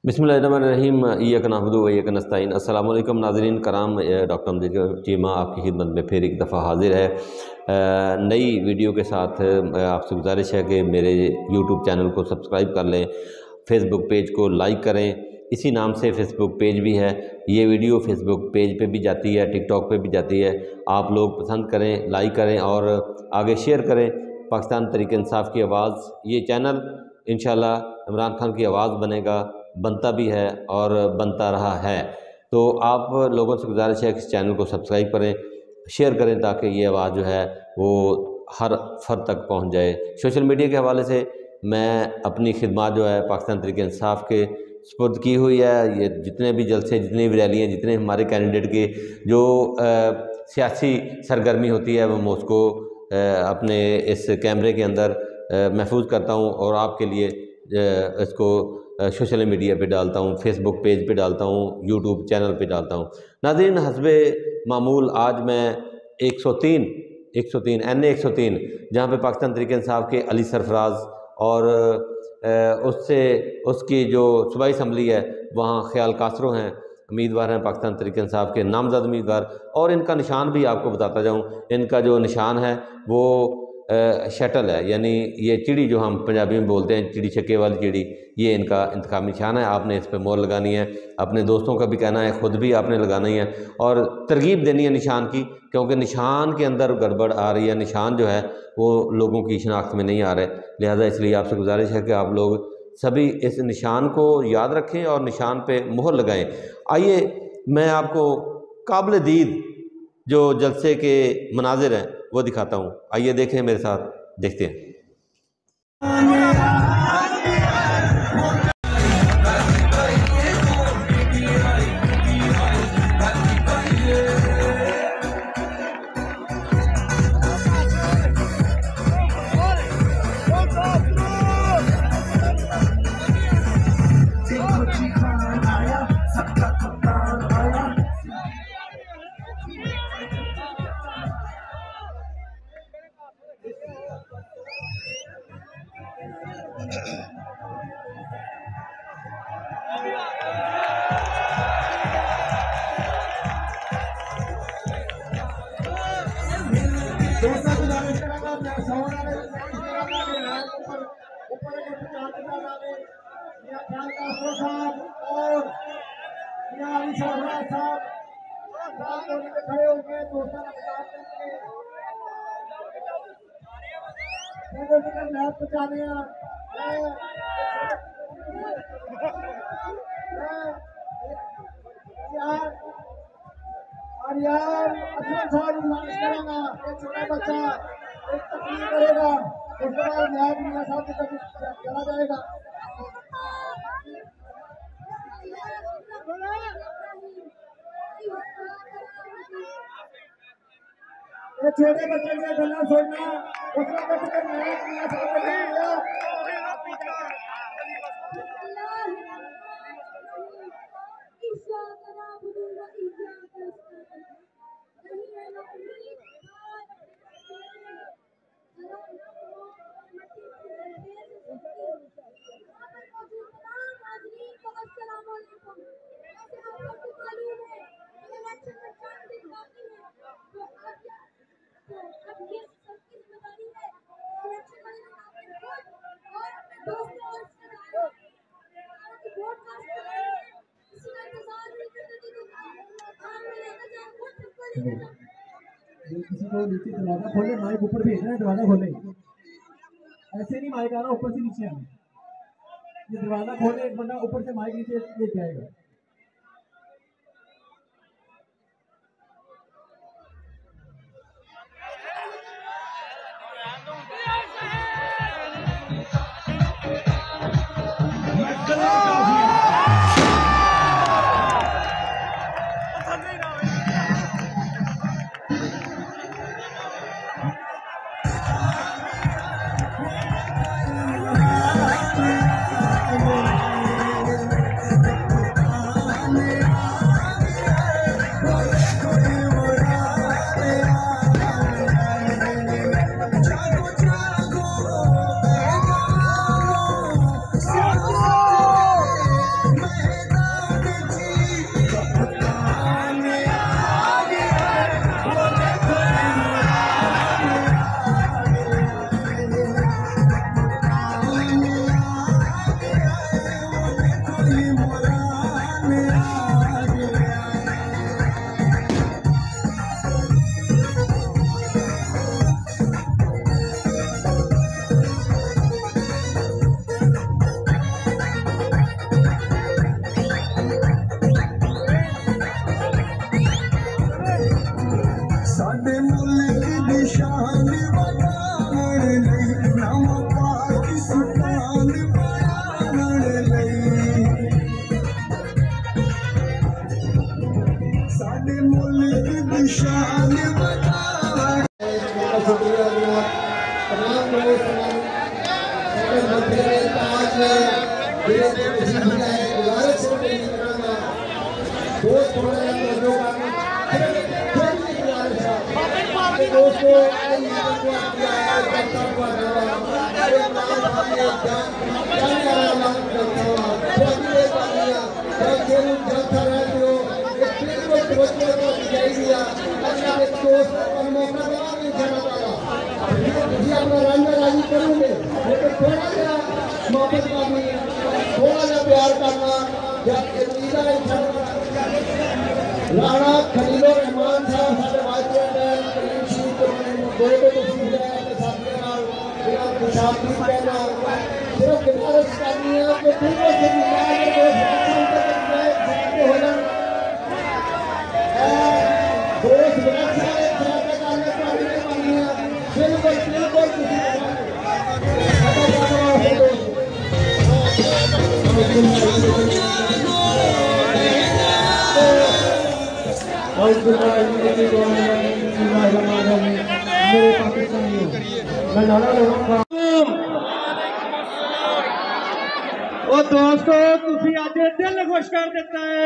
बिस्मिल्लाहिर्रहमानिर्रहीम इय्याका नअबुदु व इय्याका नस्तईन। अस्सलामु अलैकुम नाज़रीन कराम, डॉक्टर अमजद चीमा आपकी खिदमत में फिर एक दफ़ा हाज़िर है नई वीडियो के साथ। आपसे गुजारिश है कि मेरे यूट्यूब चैनल को सब्सक्राइब कर लें, फ़ेसबुक पेज को लाइक करें, इसी नाम से फ़ेसबुक पेज भी है। ये वीडियो फ़ेसबुक पेज पे भी जाती है, टिकटॉक पे भी जाती है। आप लोग पसंद करें, लाइक करें और आगे शेयर करें। पाकिस्तान तहरीक इंसाफ की आवाज़, ये चैनल इंशाल्लाह इमरान खान की आवाज़ बनेगा, बनता भी है और बनता रहा है। तो आप लोगों से गुजारिश है कि इस चैनल को सब्सक्राइब करें, शेयर करें, ताकि ये आवाज़ जो है वो हर फर्द तक पहुंच जाए। सोशल मीडिया के हवाले से मैं अपनी खिदमत जो है पाकिस्तान तहरीक इंसाफ के सुपुर्द की हुई है। ये जितने भी जलसे, जितनी भी रैलियाँ, जितने हमारे कैंडिडेट की जो सियासी सरगर्मी होती है, वो मैं उसको अपने इस कैमरे के अंदर महफूज करता हूँ और आपके लिए इसको सोशल मीडिया पे डालता हूँ, फेसबुक पेज पे डालता हूँ, यूट्यूब चैनल पे डालता हूँ। नाज़रीन, हस्बे मामूल आज मैं 103 NA 103 जहाँ पे पाकिस्तान तहरीक इंसाफ के अली सरफराज और उससे उसकी जो सूबाई असम्बली है वहाँ ख्याल कासरो हैं, उम्मीदवार हैं पाकिस्तान तहरीक इंसाफ के नामज़द उम्मीदवार। और इनका निशान भी आपको बताता जाऊँ, इनका जो निशान है वो शटल है, यानी ये चिड़ी जो हम पंजाबी में बोलते हैं, चिड़ी छक्के वाली चिड़ी, ये इनका इंतखाबी निशान है। आपने इस पर मोहर लगानी है, अपने दोस्तों का भी कहना है, ख़ुद भी आपने लगाना ही है और तरगीब देनी है निशान की, क्योंकि निशान के अंदर गड़बड़ आ रही है, निशान जो है वो लोगों की शनाख्त में नहीं आ रहे। लिहाजा इसलिए आपसे गुजारिश है कि आप लोग सभी इस निशान को याद रखें और निशान पर मोहर लगाएँ। आइए मैं आपको काबिल दीद जो जलसे के मनाजिर हैं वो दिखाता हूँ। आइए देखें मेरे साथ, देखते हैं। और यार अफजल साहब गुजारिश करेगा, एक छोटा बच्चा एक तकलीफ करेगा, उसके बाद न्याय मियां साहब की तरफ चला जाएगा। ये छोटे बच्चे का गला छोड़ना, उसका मतलब न्याय मियां साहब को जाएगा। किसी को नीचे दरवाजा खोले, माइक ऊपर भेजना है, दरवाजा खोले, ऐसे नहीं माइक आ रहा ऊपर से नीचे आना, ये दरवाजा खोले, एक बंदा ऊपर से माइक नीचे लेके आएगा। राणा खलीलो रहमान साहब साडे वाइस सिर्फ गुजारिश करनी है कि दोस्तों तुसी आज दिल खुश कर देता है।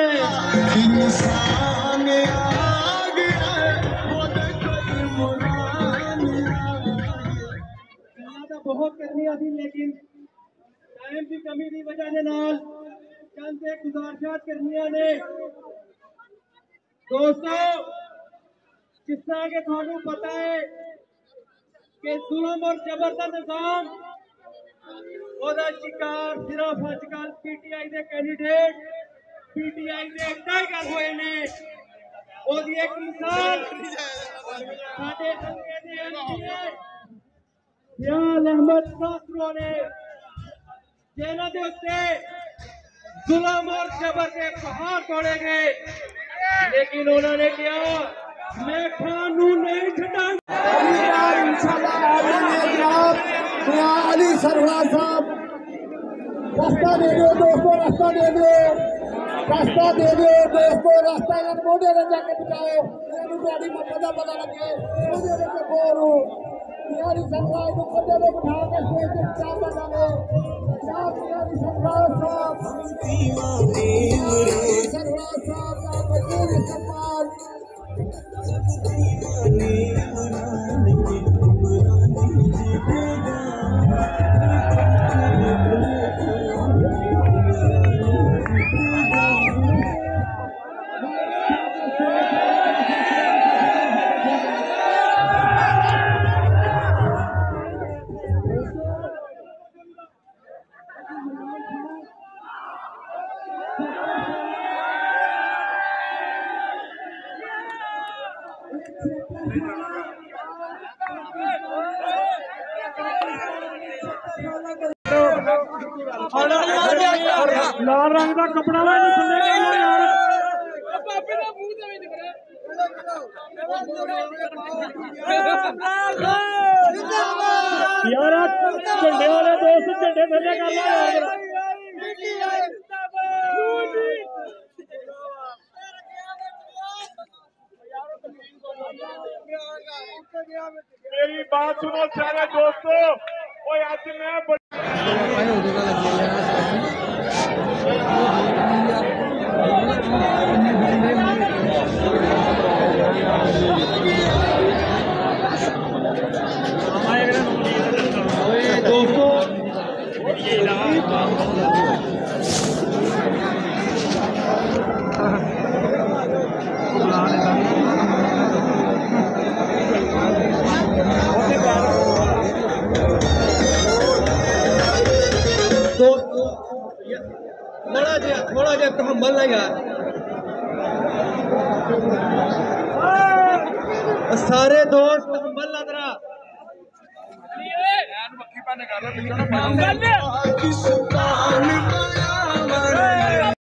बहुत करनी थी लेकिन टाइम की कमी की वजह से चंद एक गुजारिशात करनी ने। दोस्तों जिस तरह के थानू पता है कि जुल्म और जबर का निजाम ओदा शिकार सिर्फ अजकल पीटीआई के कैंडिडेट पीटीआई के टाइगर हुए ने। ओदी एक मिसाल साडे हल्के दे एमपीए याल अहमद कासरो ने जिन्हां दे उत्ते जुल्म और जबर के पहाड़ तोड़े गए लेकिन उन्होंने कहा मैं खानू नहीं छटाऊंगा। अली सरवरा साहब रास्ता दे दो दोस्तों, रास्ता दे दो, रास्ता दे दो दोस्तों, रास्ता मोटे ने जाके बचाओ गाड़ी मत पता लगे बिहारी सरकार को पते में बिठा के स्टेज पे क्या बतावे बिहारी सरकार साहब का मजबूर इस्तेमाल लाल रंग का कपड़ा यार झंडे वाले दोस्त झंडे थले कर मेरी बात सुनो सारे दोस्तों। आज मैं थोड़ा जब तहम्मुल ना यार सारे दोस्त तहम्मुल ना जरा